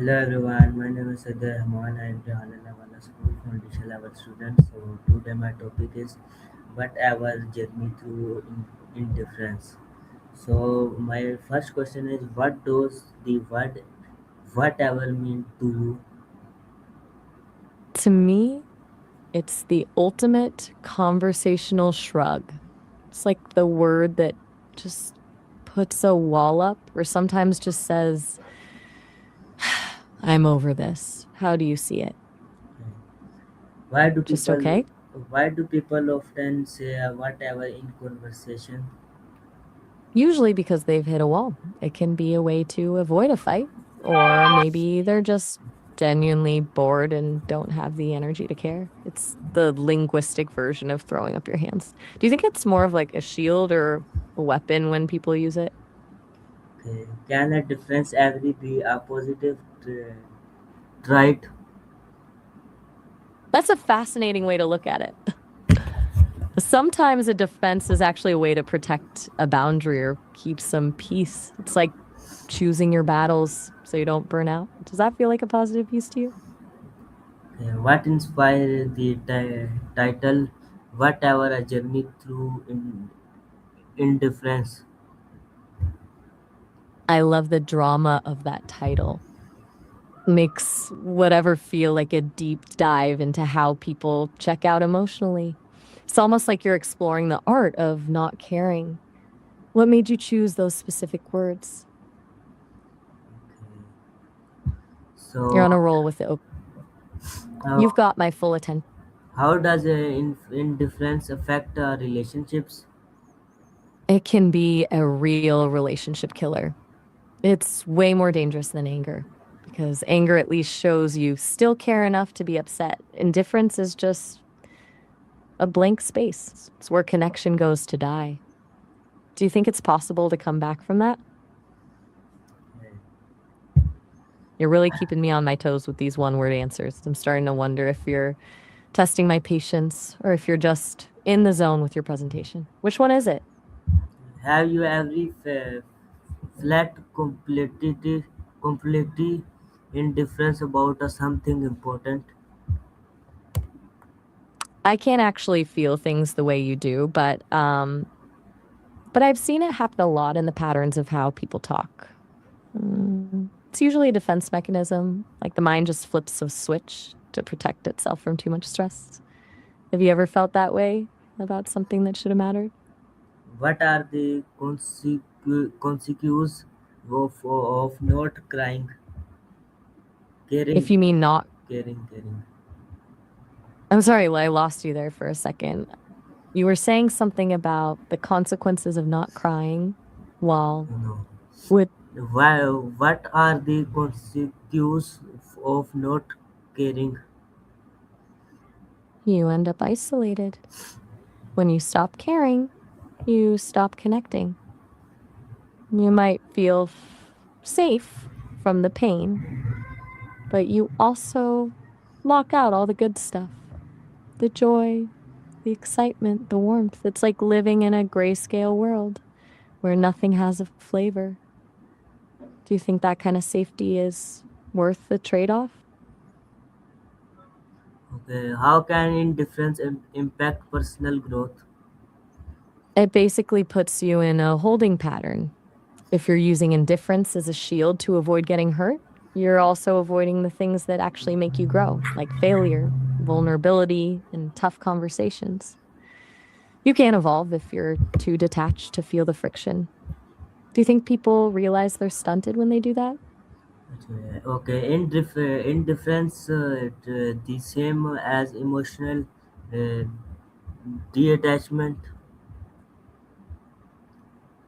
Hello everyone, my name is Sadir Rahman. I am the Halala School Foundation level student. So today my topic is whatever journey through indifference. So my first question is, what does the word whatever mean to you? To me, it's the ultimate conversational shrug. It's like the word that just puts a wall up or sometimes just says, I'm over this. How do you see it? Why do Just people okay? why do people often say whatever in conversation? Usually because they've hit a wall. It can be a way to avoid a fight, or maybe they're just genuinely bored and don't have the energy to care. It's the linguistic version of throwing up your hands. Do you think it's more of like a shield or a weapon when people use it? Okay. Can a difference ever be a positive trait? That's a fascinating way to look at it. Sometimes a defense is actually a way to protect a boundary or keep some peace. It's like choosing your battles so you don't burn out. Does that feel like a positive use to you? What inspired the title "Whatever a Journey Through Indifference"? I love the drama of that title. Makes whatever feel like a deep dive into how people check out emotionally. It's almost like you're exploring the art of not caring. What made you choose those specific words? You're So, on a roll with it. You've how, got my full attention. how does indifference affect our relationships? It can be a real relationship killer. It's way more dangerous than anger because anger at least shows you still care enough to be upset. Indifference is just a blank space. It's where connection goes to die. Do you think it's possible to come back from that? You're really keeping me on my toes with these one word answers. I'm starting to wonder if you're testing my patience or if you're just in the zone with your presentation. Which one is it? Have you ever felt completely indifference about something important? I can't actually feel things the way you do, but I've seen it happen a lot in the patterns of how people talk. It's usually a defense mechanism, like the mind just flips a switch to protect itself from too much stress. Have you ever felt that way about something that should have mattered? What are the consequences of not crying, If caring, you mean not, caring? I'm sorry, I lost you there for a second. You were saying something about the consequences of not crying while No. would What are the consequences of not caring? you end up isolated. When you stop caring, you stop connecting. You might feel safe from the pain, but you also lock out all the good stuff, the joy, the excitement, the warmth. It's like living in a grayscale world where nothing has a flavor. Do you think that kind of safety is worth the trade off? Okay, how can indifference impact personal growth? It basically puts you in a holding pattern. If you're using indifference as a shield to avoid getting hurt, you're also avoiding the things that actually make you grow, like failure, vulnerability, and tough conversations. You can't evolve if you're too detached to feel the friction. Do you think people realize they're stunted when they do that? Okay, indifference the same as emotional uh, detachment.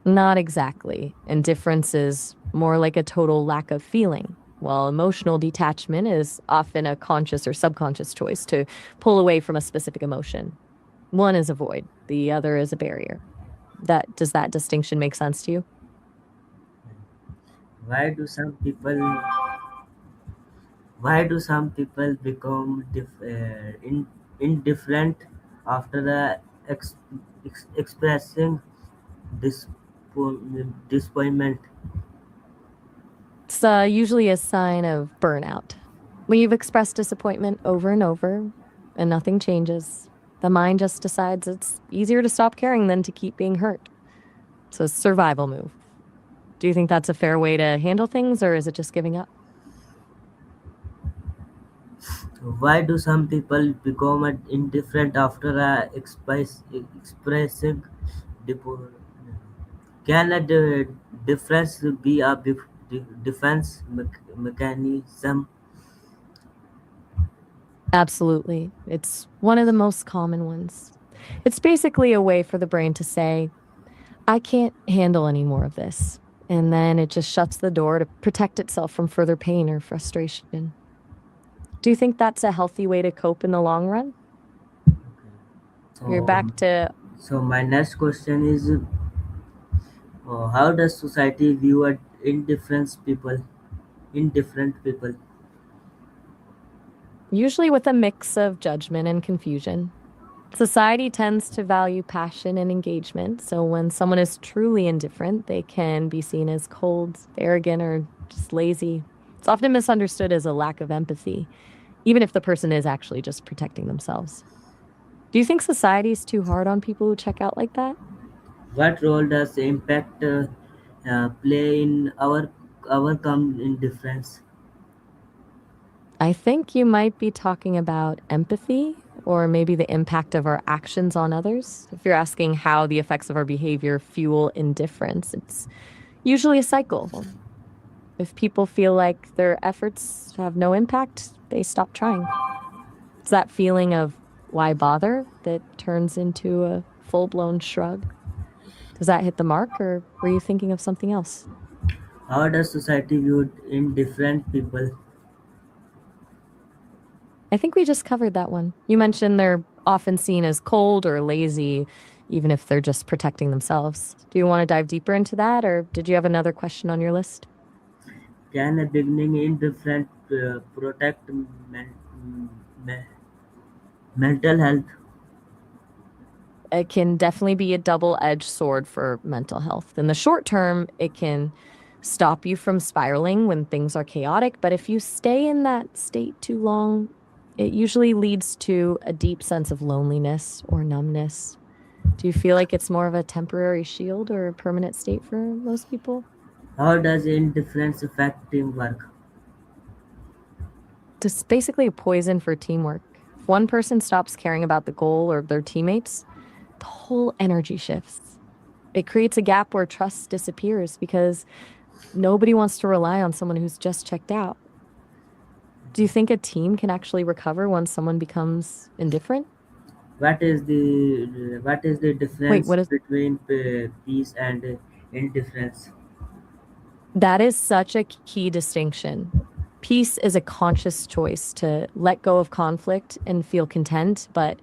Not exactly. Indifference is more like a total lack of feeling, while emotional detachment is often a conscious or subconscious choice to pull away from a specific emotion. One is a void, the other is a barrier. That does that distinction make sense to you? Why do some people Why do some people become indifferent after expressing disappointment? It's usually a sign of burnout. When you've expressed disappointment over and over and nothing changes, the mind just decides it's easier to stop caring than to keep being hurt. It's a survival move. Do you think that's a fair way to handle things, or is it just giving up? Why do some people become indifferent after expressing depo- Can a difference be a defense mechanism? Absolutely. It's one of the most common ones. It's basically a way for the brain to say, I can't handle any more of this. And then it just shuts the door to protect itself from further pain or frustration. Do you think that's a healthy way to cope in the long run? You're So, back to so my next question is, how does society view indifferent people? Indifferent people. usually with a mix of judgment and confusion. Society tends to value passion and engagement. So when someone is truly indifferent, they can be seen as cold, arrogant, or just lazy. It's often misunderstood as a lack of empathy, even if the person is actually just protecting themselves. Do you think society is too hard on people who check out like that? What role does impact play in our indifference? I think you might be talking about empathy or maybe the impact of our actions on others. If you're asking how the effects of our behavior fuel indifference, it's usually a cycle. If people feel like their efforts have no impact, they stop trying. It's that feeling of why bother that turns into a full blown shrug. Does that hit the mark, or were you thinking of something else? How does society view indifferent people? I think we just covered that one. You mentioned they're often seen as cold or lazy, even if they're just protecting themselves. Do you want to dive deeper into that, or did you have another question on your list? Can a beginning indifferent protect me- mental health? It can definitely be a double edged sword for mental health. In the short term, it can stop you from spiraling when things are chaotic. But if you stay in that state too long, it usually leads to a deep sense of loneliness or numbness. Do you feel like it's more of a temporary shield or a permanent state for most people? How does indifference affect teamwork? Just basically a poison for teamwork. If one person stops caring about the goal or their teammates, the whole energy shifts. It creates a gap where trust disappears because nobody wants to rely on someone who's just checked out. Do you think a team can actually recover once someone becomes indifferent? What is the Wait, difference what is between peace and indifference? that is such a key distinction. Peace is a conscious choice to let go of conflict and feel content, but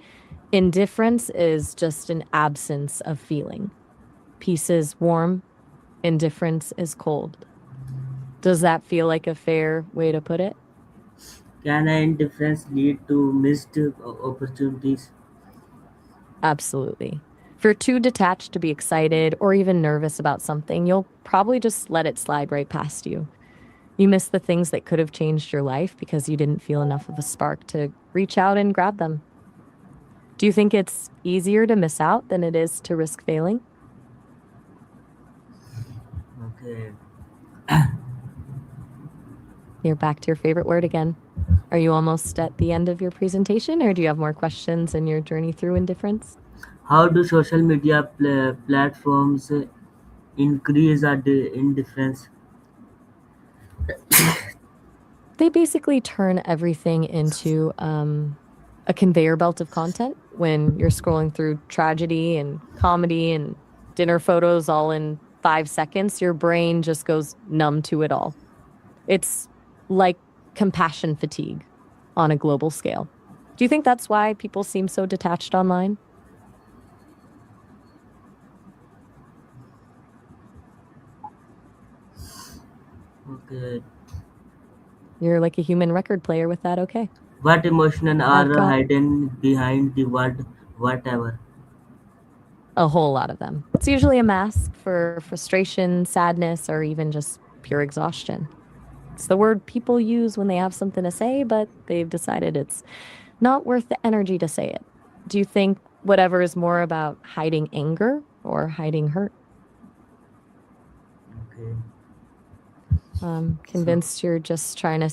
indifference is just an absence of feeling. Peace is warm, indifference is cold. Does that feel like a fair way to put it? Can indifference lead to missed opportunities? Absolutely. If you're too detached to be excited or even nervous about something, you'll probably just let it slide right past you. You miss the things that could have changed your life because you didn't feel enough of a spark to reach out and grab them. Do you think it's easier to miss out than it is to risk failing? Okay. You're back to your favorite word again. Are you almost at the end of your presentation, or do you have more questions in your journey through indifference? How do social media platforms increase our indifference? They basically turn everything into a conveyor belt of content. When you're scrolling through tragedy and comedy and dinner photos all in 5 seconds, your brain just goes numb to it all. It's like compassion fatigue on a global scale. Do you think that's why people seem so detached online? Okay. You're like a human record player with that, okay? What emotions I've are got hidden behind the word whatever? a whole lot of them. It's usually a mask for frustration, sadness, or even just pure exhaustion. It's the word people use when they have something to say, but they've decided it's not worth the energy to say it. Do you think whatever is more about hiding anger or hiding hurt? Okay. So, Convinced you're just trying to.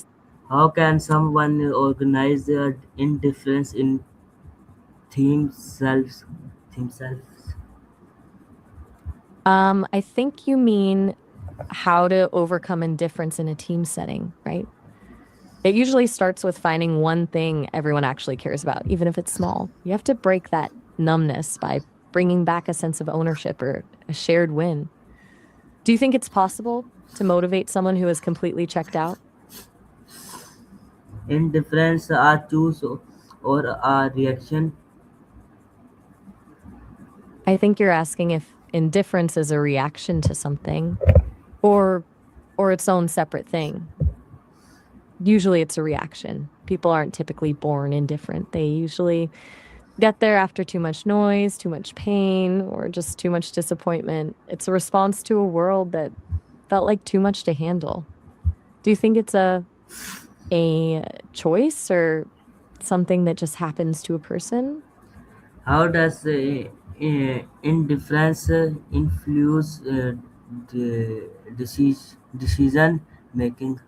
how can someone organize their indifference in themselves? Themselves. I think you mean how to overcome indifference in a team setting, right? It usually starts with finding one thing everyone actually cares about, even if it's small. You have to break that numbness by bringing back a sense of ownership or a shared win. Do you think it's possible to motivate someone who is completely checked out? Indifference are choose or a reaction. I think you're asking if indifference is a reaction to something or or its own separate thing. Usually it's a reaction. People aren't typically born indifferent. They usually get there after too much noise, too much pain, or just too much disappointment. It's a response to a world that felt like too much to handle. Do you think it's a choice or something that just happens to a person? How does indifference influence the decision making?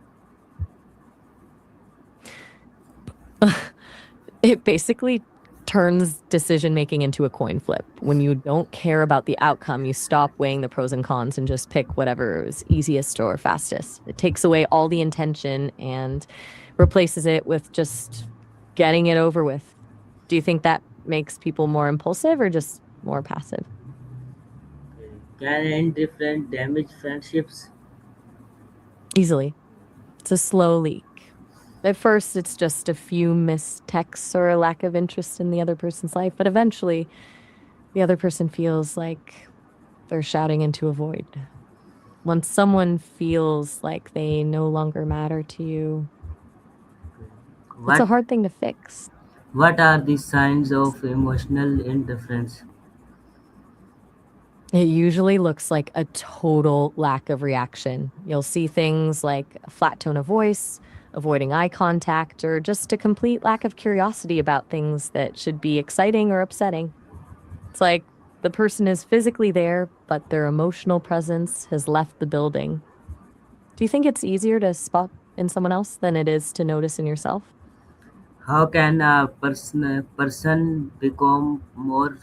It basically turns decision making into a coin flip. When you don't care about the outcome, you stop weighing the pros and cons and just pick whatever is easiest or fastest. It takes away all the intention and replaces it with just getting it over with. Do you think that makes people more impulsive or just more passive? Can indifference damage friendships? Easily. It's a slow leak. At first, it's just a few missed texts or a lack of interest in the other person's life, but eventually, the other person feels like they're shouting into a void. Once someone feels like they no longer matter to you, it's a What hard thing to fix. What are the signs of emotional indifference? It usually looks like a total lack of reaction. You'll see things like a flat tone of voice, avoiding eye contact, or just a complete lack of curiosity about things that should be exciting or upsetting. It's like the person is physically there, but their emotional presence has left the building. Do you think it's easier to spot in someone else than it is to notice in yourself? How can a person become more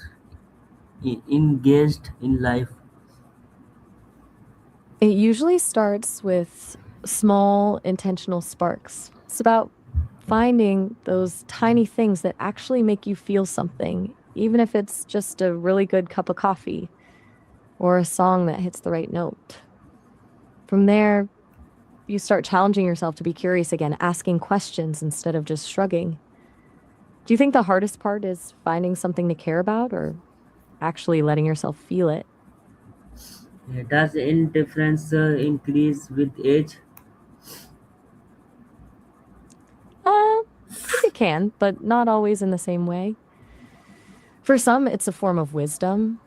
engaged in life? It usually starts with small intentional sparks. It's about finding those tiny things that actually make you feel something, even if it's just a really good cup of coffee or a song that hits the right note. From there, you start challenging yourself to be curious again, asking questions instead of just shrugging. Do you think the hardest part is finding something to care about or actually letting yourself feel it? Does indifference increase with age? I think it can, but not always in the same way. For some, it's a form of wisdom,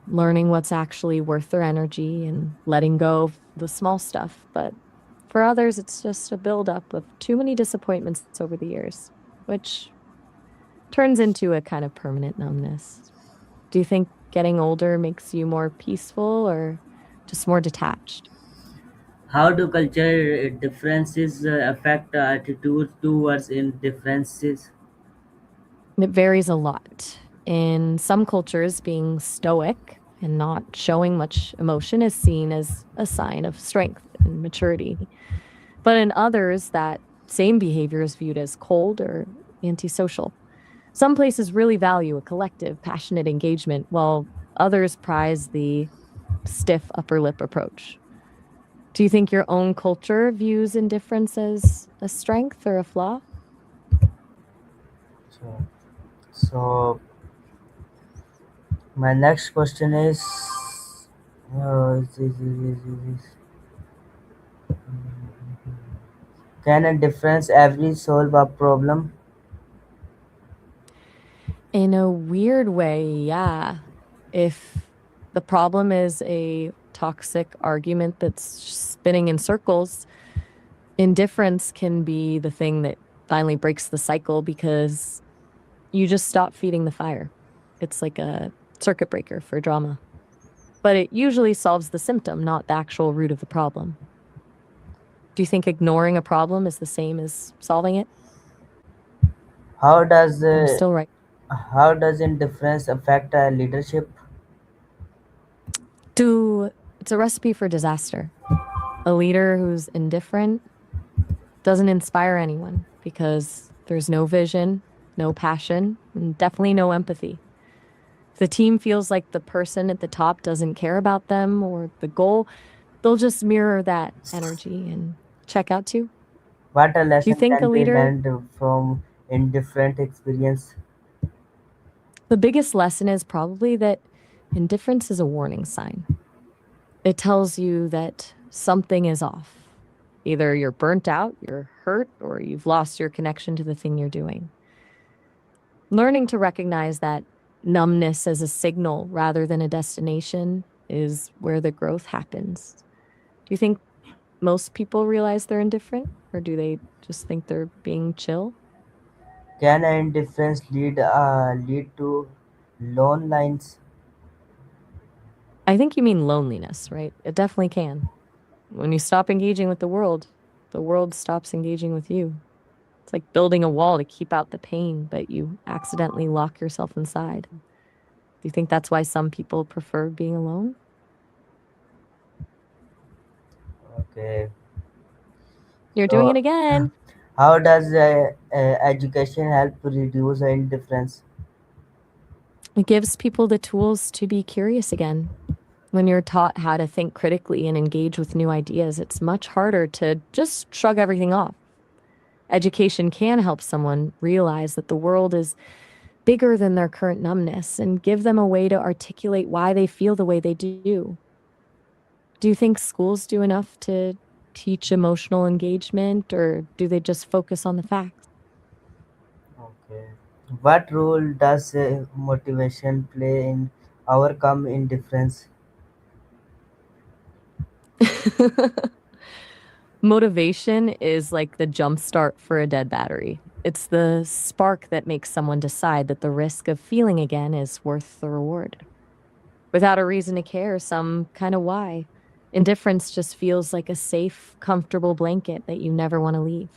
learning what's actually worth their energy and letting go of the small stuff. But for others, it's just a buildup of too many disappointments over the years, which turns into a kind of permanent numbness. Do you think getting older makes you more peaceful or just more detached? How do culture differences affect attitude towards indifferences? It varies a lot. In some cultures, being stoic and not showing much emotion is seen as a sign of strength and maturity. But in others, that same behavior is viewed as cold or antisocial. Some places really value a collective, passionate engagement, while others prize the stiff upper lip approach. Do you think your own culture views indifference as a strength or a flaw? So, so, my next question is, can a difference every solve a problem? In a weird way, yeah. If the problem is a toxic argument that's spinning in circles, Indifference can be the thing that finally breaks the cycle because you just stop feeding the fire. It's like a circuit breaker for drama. But it usually solves the symptom, not the actual root of the problem. Do you think ignoring a problem is the same as solving it? How does I'm uh, still right. how does indifference affect leadership? Do It's a recipe for disaster. A leader who's indifferent doesn't inspire anyone because there's no vision, no passion, and definitely no empathy. If the team feels like the person at the top doesn't care about them or the goal, they'll just mirror that energy and check out too. What a Do you lesson think a can be leader, learned from indifferent experience? the biggest lesson is probably that indifference is a warning sign. It tells you that something is off. Either you're burnt out, you're hurt, or you've lost your connection to the thing you're doing. Learning to recognize that numbness as a signal rather than a destination is where the growth happens. Do you think most people realize they're indifferent, or do they just think they're being chill? Can indifference lead to lone lines? I think you mean loneliness, right? It definitely can. When you stop engaging with the world stops engaging with you. It's like building a wall to keep out the pain, but you accidentally lock yourself inside. Do you think that's why some people prefer being alone? Okay. You're doing it So, again. how does education help reduce indifference? It gives people the tools to be curious again. When you're taught how to think critically and engage with new ideas, it's much harder to just shrug everything off. Education can help someone realize that the world is bigger than their current numbness and give them a way to articulate why they feel the way they do. Do you think schools do enough to teach emotional engagement, or do they just focus on the facts? Okay. What role does motivation play in overcome indifference? Motivation is like the jump start for a dead battery. It's the spark that makes someone decide that the risk of feeling again is worth the reward. Without a reason to care, some kind of why. Indifference just feels like a safe, comfortable blanket that you never want to leave.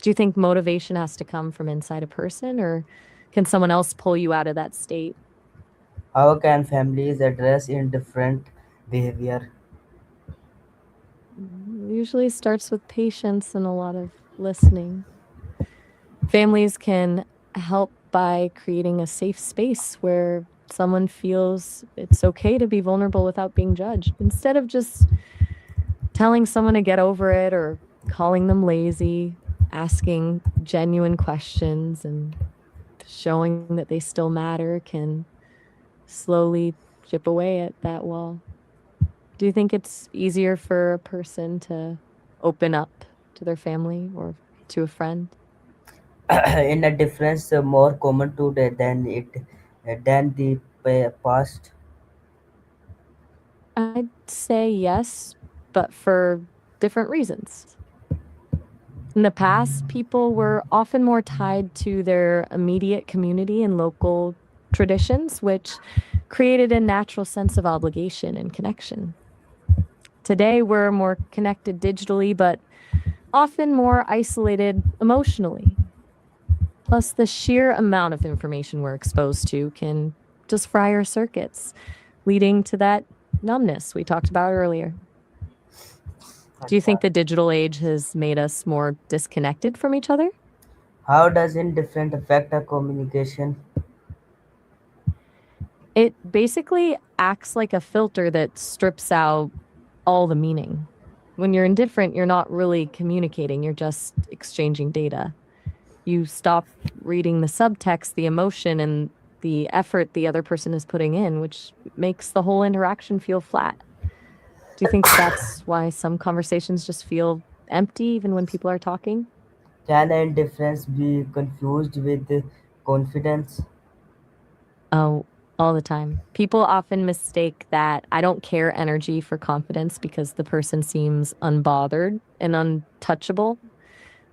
Do you think motivation has to come from inside a person, or can someone else pull you out of that state? How can families address indifferent behavior? Usually starts with patience and a lot of listening. Families can help by creating a safe space where someone feels it's okay to be vulnerable without being judged, instead of just telling someone to get over it or calling them lazy. Asking genuine questions and showing that they still matter can slowly chip away at that wall. Do you think it's easier for a person to open up to their family or to a friend? In a difference more common today than the past. I'd say yes, but for different reasons. In the past, people were often more tied to their immediate community and local traditions, which created a natural sense of obligation and connection. Today, we're more connected digitally, but often more isolated emotionally. Plus, the sheer amount of information we're exposed to can just fry our circuits, leading to that numbness we talked about earlier. Do you Acha. think the digital age has made us more disconnected from each other? How does indifferent affect our communication? It basically acts like a filter that strips out all the meaning. When you're indifferent, you're not really communicating, you're just exchanging data. You stop reading the subtext, the emotion, and the effort the other person is putting in, which makes the whole interaction feel flat. Do you think that's why some conversations just feel empty even when people are talking? Can indifference be confused with confidence? Oh, All the time. People often mistake that I don't care energy for confidence because the person seems unbothered and untouchable.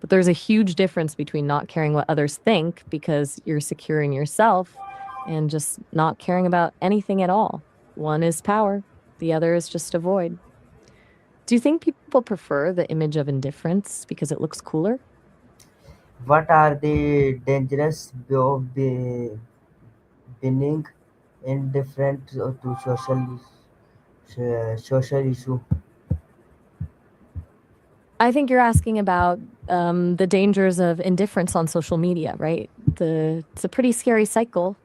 But there's a huge difference between not caring what others think because you're secure in yourself and just not caring about anything at all. One is power, the other is just a void. Do you think people prefer the image of indifference because it looks cooler? What are the dangers of being indifferent to social issue? I think you're asking about the dangers of indifference on social media, right? It's a pretty scary cycle.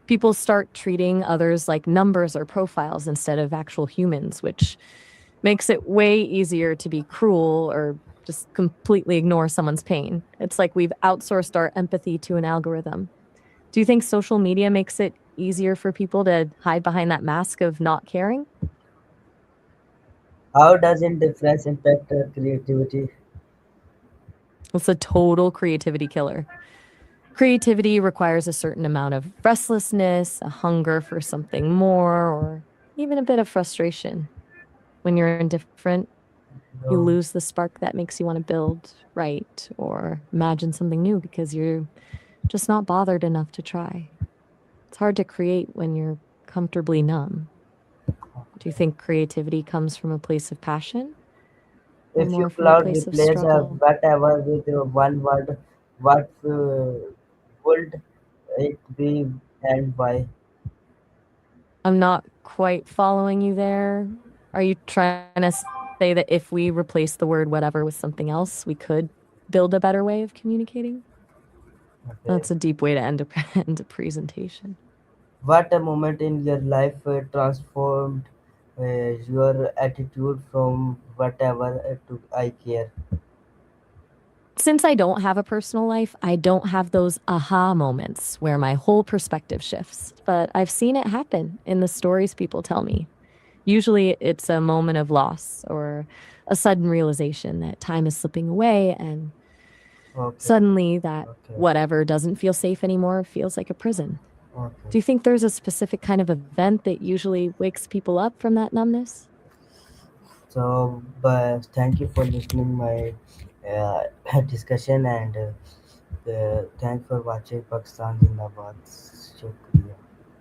People start treating others like numbers or profiles instead of actual humans, which makes it way easier to be cruel or just completely ignore someone's pain. It's like we've outsourced our empathy to an algorithm. Do you think social media makes it easier for people to hide behind that mask of not caring? How does indifference impact creativity? It's a total creativity killer. Creativity requires a certain amount of restlessness, a hunger for something more, or even a bit of frustration. When you're indifferent, you No. lose the spark that makes you want to build, write, or imagine something new because you're just not bothered enough to try. It's hard to create when you're comfortably numb. Do you think creativity comes from a place of passion or If you more from a cloud place of replace struggle? whatever with one word, what would it be and why? I'm not quite following you there. Are you trying to say that if we replace the word whatever with something else, we could build a better way of communicating? Okay. That's a deep way to end a, end a presentation. What a moment in your life transformed your attitude from whatever to I care. Since I don't have a personal life, I don't have those aha moments where my whole perspective shifts, but I've seen it happen in the stories people tell me. Usually it's a moment of loss or a sudden realization that time is slipping away and Okay, suddenly that okay, whatever doesn't feel safe anymore feels like a prison. okay. Do you think there's a specific kind of event that usually wakes people up from that numbness? So, thank you for listening my discussion and thanks for watching Pakistan Zindabad. Shukriya.